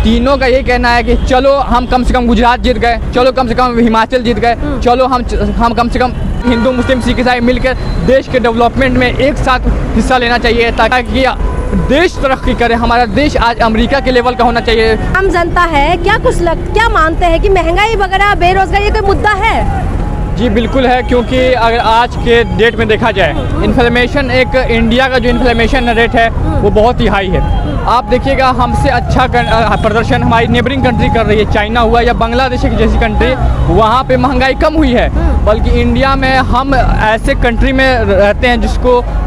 तीनों का यही कहना है कि चलो हम कम से कम गुजरात जीत गए, चलो कम से कम हिमाचल जीत गए, चलो हम कम से कम हिंदू मुस्लिम सिख ईसाई मिलकर देश के डेवलपमेंट में एक साथ हिस्सा लेना चाहिए ताकि देश तरक्की करे। हमारा देश आज अमेरिका के लेवल का होना चाहिए। आम जनता है क्या मानते हैं कि महंगाई वगैरह बेरोजगारी ये कोई मुद्दा है? जी बिल्कुल है, क्योंकि अगर आज के डेट में देखा जाए इन्फ्लेमेशन इंडिया का जो इन्फ्लेमेशन रेट है वो बहुत ही हाई है। आप देखिएगा हमसे अच्छा प्रदर्शन हमारी नेबरिंग कंट्री कर रही है, चाइना हुआ या बांग्लादेश की जैसी कंट्री, वहाँ पे महंगाई कम हुई है। बल्कि इंडिया में हम ऐसे कंट्री में रहते हैं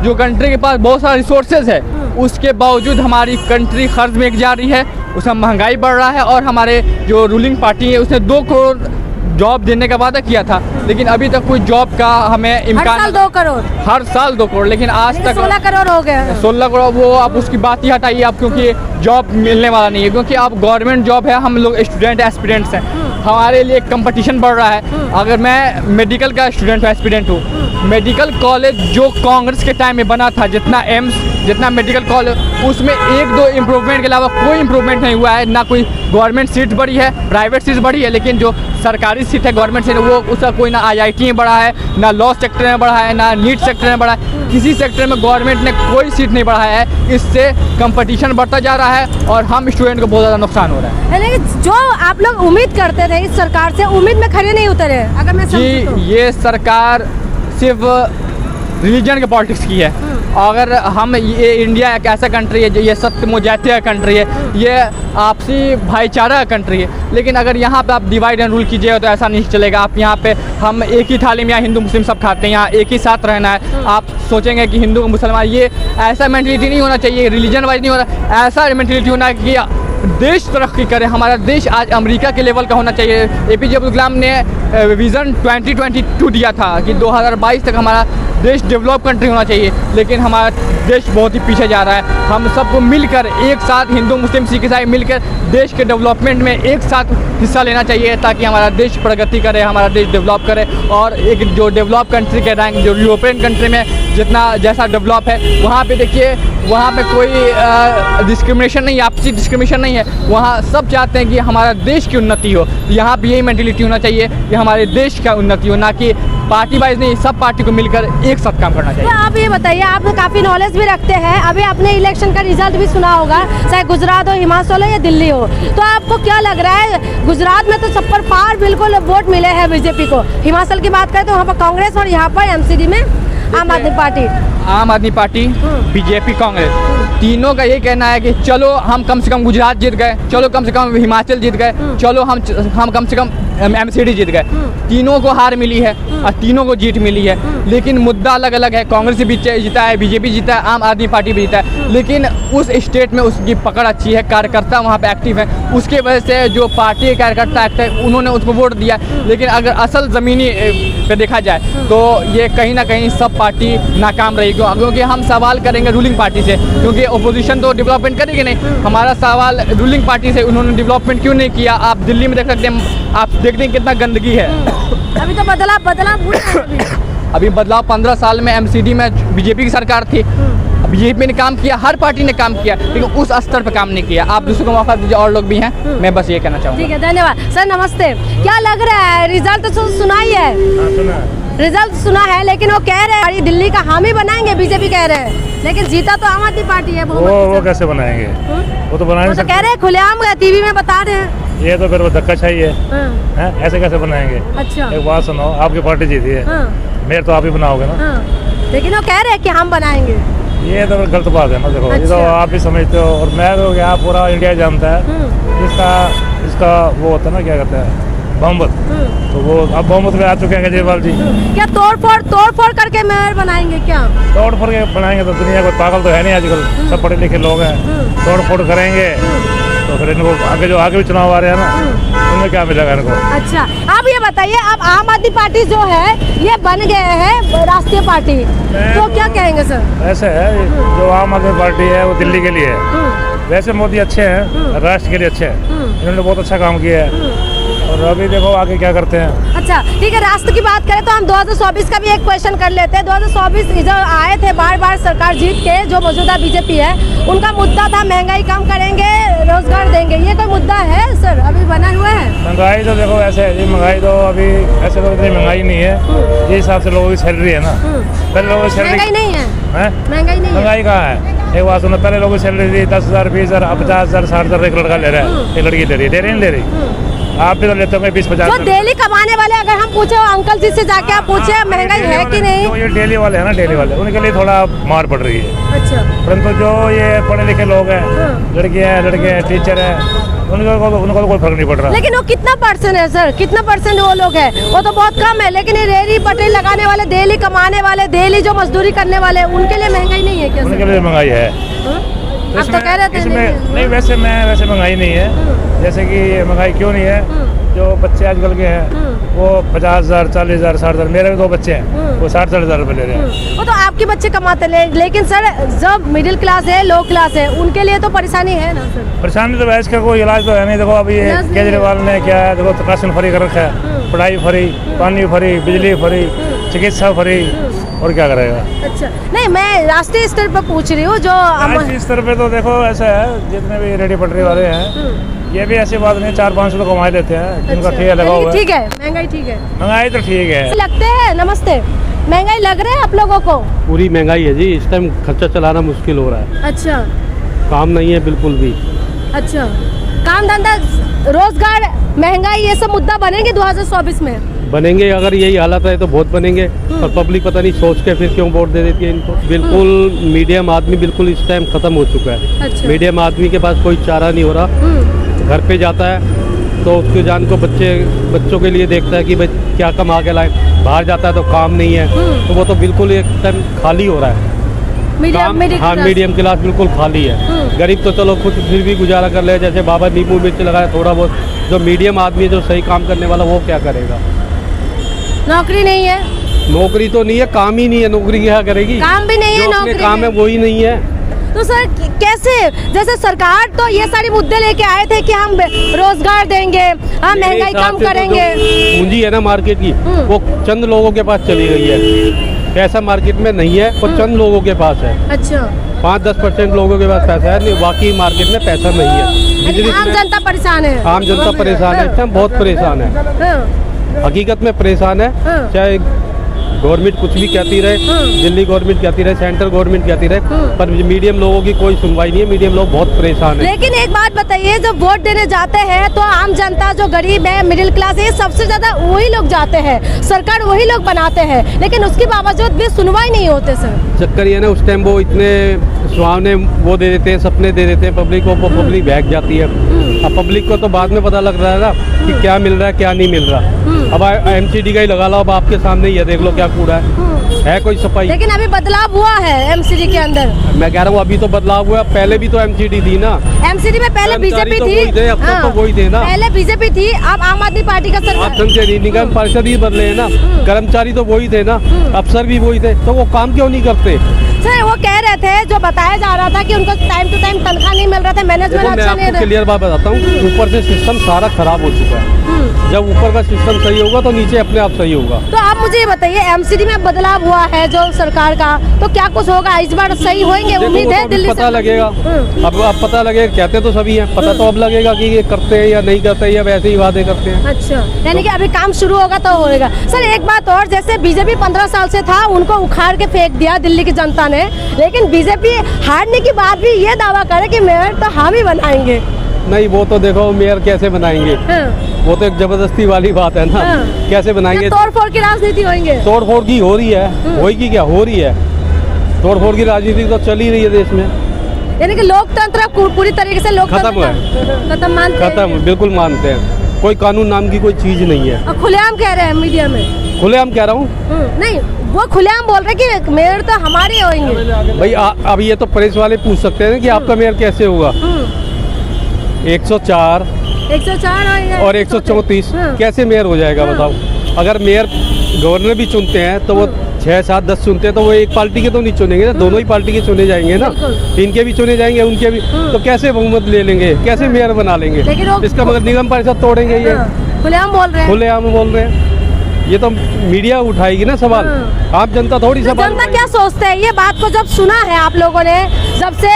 जो कंट्री के पास बहुत सारा रिसोर्सेज है, उसके बावजूद हमारी कंट्री कर्ज में जा रही है, उसमें महंगाई बढ़ रहा है। और हमारे जो रूलिंग पार्टी है उसने 2 करोड़ जॉब देने का वादा किया था, लेकिन अभी तक कोई जॉब का हमें इम्कान। हर साल 2 करोड़, हर साल 2 करोड़, लेकिन आज तक 16 करोड़ हो गए। 16 करोड़ वो आप उसकी बात ही हटाइए आप, क्योंकि जॉब मिलने वाला नहीं है। क्योंकि आप गवर्नमेंट जॉब है, हम लोग स्टूडेंट एस्पिरेंट्स हैं, हमारे लिए कंपटीशन बढ़ रहा है। अगर मैं मेडिकल का स्टूडेंट हूँ, एस्पिरेंट हूँ, मेडिकल कॉलेज जो कांग्रेस के टाइम में बना था, जितना एम्स जितना मेडिकल कॉलेज, उसमें 1-2 इम्प्रूवमेंट के अलावा कोई इम्प्रूवमेंट नहीं हुआ है। ना कोई गवर्नमेंट सीट बढ़ी है, प्राइवेट सीट बढ़ी है, लेकिन जो सरकारी सीट है गवर्नमेंट सीट वो उसका कोई ना IIT में बढ़ा है, ना लॉ सेक्टर में बढ़ा है, ना नीट सेक्टर में बढ़ा है। किसी सेक्टर में गवर्नमेंट ने कोई सीट नहीं बढ़ाया है। इससे कंपटीशन बढ़ता जा रहा है और हम स्टूडेंट को बहुत ज़्यादा नुकसान हो रहा है। लेकिन जो आप लोग उम्मीद करते थे इस सरकार से, उम्मीद में खरे नहीं उतरे। अगर मैं जी, ये सरकार सिर्फ रिलीजन के पॉलिटिक्स की है। अगर हम ये इंडिया एक ऐसा कंट्री है जो ये सत्य मुजाहिदी का कंट्री है, ये आपसी भाईचारा का कंट्री है, लेकिन अगर यहाँ पे आप डिवाइड एंड रूल कीजिएगा तो ऐसा नहीं चलेगा। आप यहाँ पे हम एक ही थाली में यहाँ हिंदू मुस्लिम सब खाते हैं, यहाँ एक ही साथ रहना है। आप सोचेंगे कि हिंदू मुसलमान, ये ऐसा मेंटलिटी नहीं होना चाहिए, रिलीजन वाइज नहीं होना, ऐसा मेंटलिटी होना है कि देश तरक्की करे। हमारा देश आज अमेरिका के लेवल का होना चाहिए। APJ अब्दुल कलाम ने विज़न 2022 दिया था कि 2022 तक हमारा देश डेवलप कंट्री होना चाहिए, लेकिन हमारा देश बहुत ही पीछे जा रहा है। हम सबको मिलकर एक साथ हिंदू मुस्लिम सिख ईसाई मिलकर देश के डेवलपमेंट में एक साथ हिस्सा लेना चाहिए ताकि हमारा देश प्रगति करे, हमारा देश डेवलप करे। और एक जो डेवलप कंट्री के रैंक जो यूरोपियन कंट्री में जैसा डेवलप है, वहाँ पे देखिए वहाँ पे कोई डिस्क्रिमिनेशन नहीं, आपसी डिस्क्रिमिनेशन नहीं है। वहाँ सब चाहते हैं कि हमारा देश की उन्नति हो। यहाँ भी यही मेंटलिटी होना चाहिए कि हमारे देश का उन्नति हो, ना कि पार्टी वाइज नहीं, सब पार्टी को मिलकर एक साथ काम करना चाहिए। तो आप ये बताइए, आप काफ़ी नॉलेज भी रखते हैं, अभी आपने इलेक्शन का रिजल्ट भी सुना होगा, चाहे गुजरात हो, हिमाचल हो या दिल्ली हो, तो आपको क्या लग रहा है? गुजरात में तो सब पर पार बिल्कुल वोट मिले हैं बीजेपी को। हिमाचल की बात करें तो वहाँ पर कांग्रेस, और यहाँ पर MCD में आम आदमी पार्टी, बीजेपी, कांग्रेस, तीनों का यही कहना है कि चलो हम कम से कम गुजरात जीत गए, चलो कम से कम हिमाचल जीत गए, चलो हम कम से कम MCD जीत गए। तीनों को हार मिली है और तीनों को जीत मिली है, लेकिन मुद्दा अलग अलग है। कांग्रेस भी जीता है, BJP जीता है, आम आदमी पार्टी भी जीता है, लेकिन उस स्टेट में उसकी पकड़ अच्छी है, कार्यकर्ता वहाँ पे एक्टिव है, उसके वजह से जो पार्टी के कार्यकर्ता एक्टिव है उन्होंने उसको वोट दिया। लेकिन अगर असल ज़मीनी पे देखा जाए तो ये कहीं ना कहीं सब पार्टी नाकाम रही, क्योंकि हम सवाल करेंगे रूलिंग पार्टी से, क्योंकि ओपोजिशन तो डेवलपमेंट करेगी नहीं। हमारा सवाल रूलिंग पार्टी से, उन्होंने डेवलपमेंट क्यों नहीं किया? आप दिल्ली में देख सकते हैं, आप देखते हैं कितना गंदगी है। अभी तो अभी बदलाव 15 साल में MCD में BJP की सरकार थी, BJP ने काम किया, हर पार्टी ने काम किया, लेकिन उस स्तर पर काम नहीं किया। आप दूसरों को मौका दीजिए, और लोग भी हैं, मैं बस ये कहना चाहूँगा। ठीक है, धन्यवाद सर। नमस्ते। क्या लग रहा है, रिजल्ट तो सुना ही है? रिजल्ट सुना है, लेकिन वो कह रहे हैं दिल्ली का हामी बनाएंगे, BJP कह रहे हैं, लेकिन जीता तो आम आदमी पार्टी है। वो कैसे बनाएंगे? वो तो बनाएंगे, तो कह रहे हैं खुलेआम, TV में बता रहे हैं। ये तो फिर वो धक्काशाही है, ऐसे कैसे बनाएंगे? अच्छा, एक बात सुनो, आपकी पार्टी जीती है, मेयर तो आप ही बनाओगे ना, लेकिन वो कह रहे हैं कि हम बनाएंगे। ये तो गलत बात है ना। देखो, ये तो आप ही समझते हो, और मैं तो क्या पूरा इंडिया जानता है इसका वो होता है ना, क्या कहते हैं, बहुमत। तो वो अब बहुमत में आ चुके हैं केजरीवाल जी। क्या तोड़-फोड़ करके मेयर बनाएंगे? क्या तोड़-फोड़ के बनाएंगे? तो दुनिया को पागल तो है नहीं आजकल, सब पढ़े लिखे लोग हैं। तोड़-फोड़ करेंगे तो फिर इनको आगे भी चुनाव आ रहे हैं ना, उनमें क्या मिलेगा इनको? अच्छा, आप ये बताइए, अब आम आदमी पार्टी जो है ये बन गए हैं राष्ट्रीय पार्टी, तो क्या कहेंगे सर? ऐसे है, जो आम आदमी पार्टी है वो दिल्ली के लिए है, वैसे मोदी अच्छे हैं, राष्ट्र के लिए अच्छे हैं, इन्होंने बहुत अच्छा काम किया है, और अभी देखो आगे क्या करते हैं। अच्छा, ठीक है, राष्ट्र की बात करें तो हम 2024 का भी एक क्वेश्चन कर लेते हैं। 2024 जो आए थे बार सरकार जीत के, जो मौजूदा BJP है, उनका मुद्दा था महंगाई कम करेंगे, रोजगार देंगे, ये कोई मुद्दा महंगाई तो देखो ऐसे है जी, महंगाई तो अभी ऐसे तो इतनी महंगाई नहीं है जिस हिसाब से लोगों की सैलरी है ना। पहले लोगों की महंगाई सैलरी नहीं है, है, महंगाई नहीं है। महंगाई कहाँ है? एक बात सुनो, पहले लोगों की सैलरी थी 10,000, 20,000, 50,000, 60,000 एक लड़का ले रहा है, एक लड़की ले रही है, दे रही नहीं ले रही? आप भी तो लेते होंगे 20-50। जो डेली कमाने वाले, अगर हम पूछे अंकल जी से जाके आप पूछे महंगाई है कि नहीं? जो ये डेली वाले हैं ना, डेली वाले, उनके लिए थोड़ा मार पड़ रही है। अच्छा, परंतु जो ये पढ़े लिखे लोग हैं, लड़कियां हैं, लड़के हैं, टीचर हैं, उनको तो कोई फर्क नहीं पड़ रहा। लेकिन वो कितना परसेंट है सर, कितना परसेंट वो लोग है? वो तो बहुत कम है। लेकिन ये रेहड़ी पटरी लगाने वाले, डेली कमाने वाले, डेली जो मजदूरी करने वाले, उनके लिए महंगाई नहीं है क्या उनके सर? लिए महंगाई है। आप तो कह रहे थे इसमें नहीं, वैसे महंगाई नहीं है। जैसे कि महंगाई क्यों नहीं है? जो बच्चे आजकल के हैं वो 50,000, 40,000, 60,000, मेरे भी 2 बच्चे हैं, वो 60,000 रुपये ले रहे हैं। वो तो आपके बच्चे कमाते लेकिन सर जब मिडिल क्लास है, लो क्लास है, उनके लिए तो परेशानी है ना सर? परेशानी तो इसका कोई इलाज तो है नहीं। देखो अभी ये इलाज नहीं केजरीवाल ने क्या है, देखो राशन फ्री कर रखा है, पढ़ाई फ्री, पानी फ्री, बिजली फ्री, चिकित्सा फ्री, और क्या करेगा? अच्छा, नहीं मैं राष्ट्रीय स्तर पर पूछ रही हूँ। जो राष्ट्रीय स्तर पे तो देखो ऐसा है, जितने भी रेडी पटरी वाले हैं, ये भी ऐसी बात नहीं, 400-500 तो कमा लेते हैं, जिनका ठेका लगा हुआ है। ठीक है, महंगाई ठीक है, महंगाई तो ठीक है। लगते हैं। नमस्ते, महंगाई लग रहा है आप लोगों को? पूरी महंगाई है जी, इस टाइम खर्चा चलाना मुश्किल हो रहा है, अच्छा काम नहीं है बिल्कुल भी। अच्छा, काम धंधा, रोजगार, महंगाई, ये सब मुद्दा बनेंगे 2024 में? बनेंगे, अगर यही हालत है तो बहुत बनेंगे। और पब्लिक पता नहीं सोच के फिर क्यों वोट दे देती है इनको। बिल्कुल मीडियम आदमी बिल्कुल इस टाइम खत्म हो चुका है। अच्छा। मीडियम आदमी के पास कोई चारा नहीं हो रहा। घर पे जाता है तो उसकी जान को बच्चों के लिए देखता है कि भाई क्या कमा के लाए, बाहर जाता है तो काम नहीं है, तो वो तो बिल्कुल एक टाइम खाली हो रहा है। हाँ, मीडियम क्लास बिल्कुल खाली है। गरीब तो चलो कुछ फिर भी गुजारा कर ले, जैसे बाबा नींबू मिर्च लगाया थोड़ा बहुत। जो मीडियम आदमी है, जो सही काम करने वाला, वो क्या करेगा? नौकरी नहीं है, नौकरी तो नहीं है, काम ही नहीं है, नौकरी क्या करेगी? काम भी नहीं है, जो अपने नौकरी काम है वही नहीं है। तो सर कैसे? जैसे सरकार तो ये सारे मुद्दे लेके आए थे कि हम रोजगार देंगे, हम महंगाई कम करेंगे। पूंजी है ना मार्केट की, वो चंद लोगों के पास चली गई है। पैसा मार्केट में नहीं है, वो चंद लोगों के पास है। अच्छा, 5-10% लोगों के पास पैसा है, नहीं बाकी मार्केट में पैसा नहीं है। आम जनता परेशान है। आम जनता परेशान है, इस टाइम बहुत परेशान है, हकीकत में परेशान है। चाहे गवर्नमेंट कुछ भी कहती रहे, दिल्ली गवर्नमेंट कहती रहे, सेंट्रल गवर्नमेंट कहती रहे, पर मीडियम लोगों की कोई सुनवाई नहीं है। मीडियम लोग बहुत परेशान है। लेकिन एक बात बताइए, जब वोट देने जाते हैं तो आम जनता, जो गरीब है, मिडिल क्लास है, सबसे ज्यादा वही लोग जाते हैं, सरकार वही लोग बनाते हैं, लेकिन उसके बावजूद भी सुनवाई नहीं होते सर। चक्कर ये ना, उस टाइम वो इतने सुहावने वो दे देते हैं, सपने दे देते हैं पब्लिक को, वो पब्लिक बहक जाती है। अब पब्लिक को तो बाद में पता लग रहा है ना कि क्या मिल रहा है क्या नहीं मिल रहा। अब MCD का ही लगा लो, अब आपके सामने ही है, देख लो क्या कूड़ा है कोई सफाई? लेकिन अभी बदलाव हुआ है MCD के अंदर। मैं कह रहा हूँ अभी तो बदलाव हुआ, पहले भी तो MCD थी ना। MCD में पहले बीजेपी तो थी, वही थे, अब तो वही थे ना। पहले बीजेपी थी, अब आम आदमी पार्टी का सरकार। निगम पार्षद ही बदले है ना, कर्मचारी तो वही थे ना, अफसर भी वही थे, तो वो काम क्यों नहीं करते? सर वो कह रहे थे, जो बताया जा रहा था कि उनको टाइम टू टाइम तनख्वाह नहीं मिल रहा था, मैनेजमेंट अच्छा नहीं। क्लियर बात बताता हूँ, ऊपर से सिस्टम सारा खराब हो चुका है। जब ऊपर का सिस्टम सही होगा तो नीचे अपने आप सही होगा। तो आप मुझे ये बताइए, MCD में बदलाव हुआ है जो सरकार का, तो क्या कुछ होगा इस बार? सही होंगे, उम्मीद है दिल्ली पता लगेगा। अब पता लगेगा, कहते तो सभी हैं, पता तो अब लगेगा कि ये करते हैं या नहीं करते, या वैसे ही वादे करते हैं। अच्छा, यानी कि अभी काम शुरू होगा तो होगा। सर एक बात और, जैसे बीजेपी 15 साल से था, उनको उखाड़ के फेंक दिया दिल्ली की जनता ने, लेकिन बीजेपी हारने के बाद भी ये दावा करे कि मेयर तो हम ही बनाएंगे। नहीं, वो तो देखो मेयर कैसे बनाएंगे, वो तो एक जबरदस्ती वाली बात है ना। कैसे बनाएंगे? तोड़ फोड़ की राजनीति होंगे। तोड़ फोड़ की हो रही है, होगी क्या? हो रही है, तोड़ फोड़ की राजनीति तो चल ही रही है देश में। यानी कि लोकतंत्र पूरी तरीके से खत्म है, खत्म मानते हैं? खत्म, बिल्कुल मानते हैं। कोई कानून नाम की कोई चीज नहीं है। और खुलेआम कह रहे हैं मीडिया में, खुलेआम कह रहा हूँ, नहीं वो खुलेआम बोल रहे कि मेयर तो हमारे होंगे। भाई अब ये तो प्रेस वाले पूछ सकते हैं कि आपका मेयर कैसे होगा। 104 और 134 कैसे मेयर हो जाएगा बताओ? अगर मेयर गवर्नर भी चुनते हैं तो वो 6, 7, 10 चुनते हैं, तो वो एक पार्टी के तो नहीं चुनेंगे ना, दोनों ही पार्टी के चुने जाएंगे ना। इनके भी चुने जाएंगे, उनके भी, तो कैसे बहुमत ले लेंगे, कैसे मेयर बना लेंगे? इसका मतलब निगम परिषद तोड़ेंगे ये। खुलेआम बोल रहे हैं, खुलेआम बोल रहे हैं। ये तो मीडिया उठाएगी ना सवाल, आम जनता थोड़ी तो सवाल जनता उठाएगी। क्या सोचते हैं ये बात को जब सुना है आप लोगों ने, जब से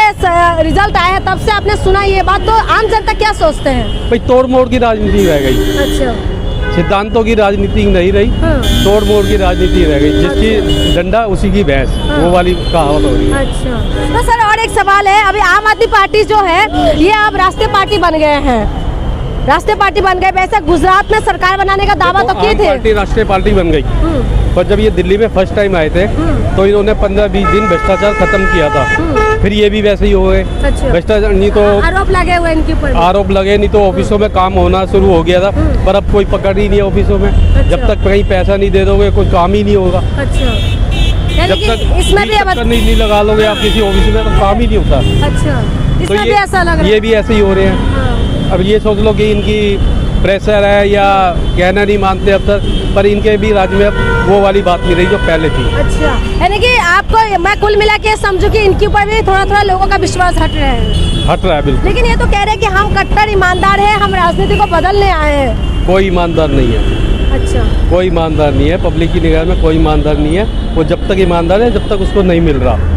रिजल्ट आया है तब से आपने सुना ये बात, तो आम जनता क्या सोचते हैं? भाई तोड़ मोड़ की राजनीति रह गई, अच्छा। सिद्धांतों की राजनीति नहीं रही, तोड़ मोड़ की राजनीति रह गई, जिसकी डंडा उसी की भैंस, वो वाली कहावत हो रही है। अच्छा। तो सर और एक सवाल है, अभी आम आदमी पार्टी जो है ये अब राष्ट्रीय पार्टी बन गए हैं, राष्ट्रीय पार्टी बन गए। वैसे गुजरात में सरकार बनाने का दावा तो किए आम थे। पार्टी राष्ट्रीय पार्टी बन गई, पर जब ये दिल्ली में फर्स्ट टाइम आए थे तो इन्होंने 15-20 दिन भ्रष्टाचार खत्म किया था, फिर ये भी वैसे ही हो गए। अच्छा। भ्रष्टाचार नहीं तो आरोप लगे हुए इनके ऊपर। आरोप लगे, नहीं तो ऑफिसों में काम होना शुरू हो गया था, पर अब कोई पकड़ ही नहीं है ऑफिसों में। जब तक कहीं पैसा नहीं दे दोगे कोई काम ही नहीं होगा। अच्छा, यानी जब कि तक इसमें भी चक्कर नहीं लगा लोगे आप किसी ऑफिस में तो काम ही नहीं होता। अच्छा, तो इसमें भी ऐसा लग रहा है। ये भी ऐसे ही हो रहे हैं। हाँ। अब ये सोच लो कि इनकी प्रेशर है या कहना नहीं मानते अफसर, पर इनके भी राज्य में अब वो वाली बात नहीं रही जो पहले थी। अच्छा, यानी कि आपको मैं कुल मिला के समझू कि इनके ऊपर भी थोड़ा थोड़ा लोगों का विश्वास हट रहा है। हट रहा है बिल्कुल। लेकिन ये तो कह रहे हैं कि हम कट्टर ईमानदार हैं, हम राजनीति को बदलने आए हैं। कोई ईमानदार नहीं है, अच्छा। कोई ईमानदार नहीं है, पब्लिक की निगाह में कोई ईमानदार नहीं है। वो जब तक ईमानदार है जब तक उसको नहीं मिल रहा।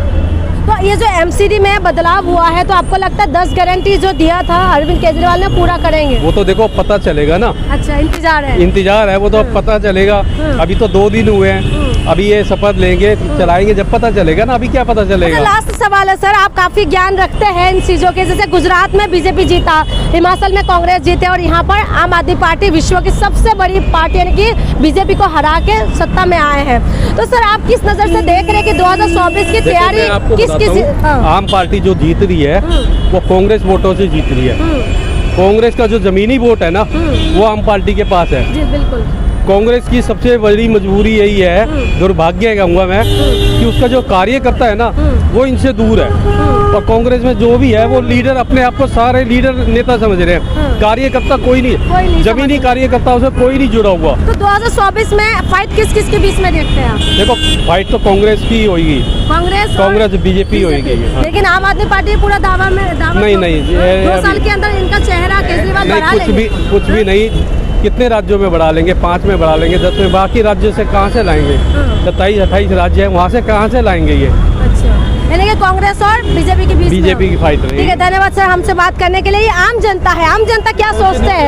तो ये जो एमसीडी में बदलाव हुआ है, तो आपको लगता है 10 गारंटी जो दिया था अरविंद केजरीवाल ने पूरा करेंगे? वो तो देखो पता चलेगा ना, अच्छा, इंतजार है। इंतजार है, वो तो अब पता चलेगा। अभी तो 2 दिन हुए हैं, अभी ये शपथ लेंगे चलाएंगे, जब पता चलेगा ना, अभी क्या पता चलेगा। लास्ट सवाल है सर, आप काफी ज्ञान रखते हैं इन चीजों के, जैसे गुजरात में बीजेपी जीता, हिमाचल में कांग्रेस जीते और यहाँ पर आम आदमी पार्टी विश्व की सबसे बड़ी पार्टी यानी कि बीजेपी को हरा के सत्ता में आए हैं। तो सर आप किस नजर से देख रहे हैं कि 2024 की देखो, मैं आपको तैयारी बताता हूँ, आम पार्टी जो जीत रही है वो कांग्रेस वोटों से जीत रही है। कांग्रेस का जो जमीनी वोट है ना वो आम पार्टी के पास है। जी बिल्कुल। कांग्रेस की सबसे बड़ी मजबूरी यही है, दुर्भाग्य कहूँगा मैं, कि उसका जो कार्यकर्ता है ना वो इनसे दूर है। और कांग्रेस में जो भी है वो लीडर अपने आप को सारे लीडर नेता समझ रहे हैं, कार्यकर्ता कोई नहीं, जमीनी कार्यकर्ताओं से कोई नहीं जुड़ा हुआ। तो 2024 में फाइट किस किस के बीच में देखते हैं आप? देखो फाइट तो कांग्रेस की होगी, कांग्रेस बीजेपी होगी। हाँ। लेकिन आम आदमी पार्टी पूरा दावा नहीं, नहीं, 2 साल के अंदर इनका चेहरा केजरीवाल बढ़ा लेंगे। कुछ भी नहीं। कितने राज्यों में बढ़ा लेंगे? 5 में बढ़ा लेंगे, 10 में। बाकी राज्यों से कहाँ से लाएंगे? 27-28 राज्य हैं, वहाँ से कहाँ से लाएंगे ये? अच्छा, यानी कि कांग्रेस और बीजेपी के बीच में बीजेपी की फाइट रही। ठीक है, धन्यवाद सर हमसे बात करने के लिए। ये आम जनता है, आम जनता क्या सोचते हैं?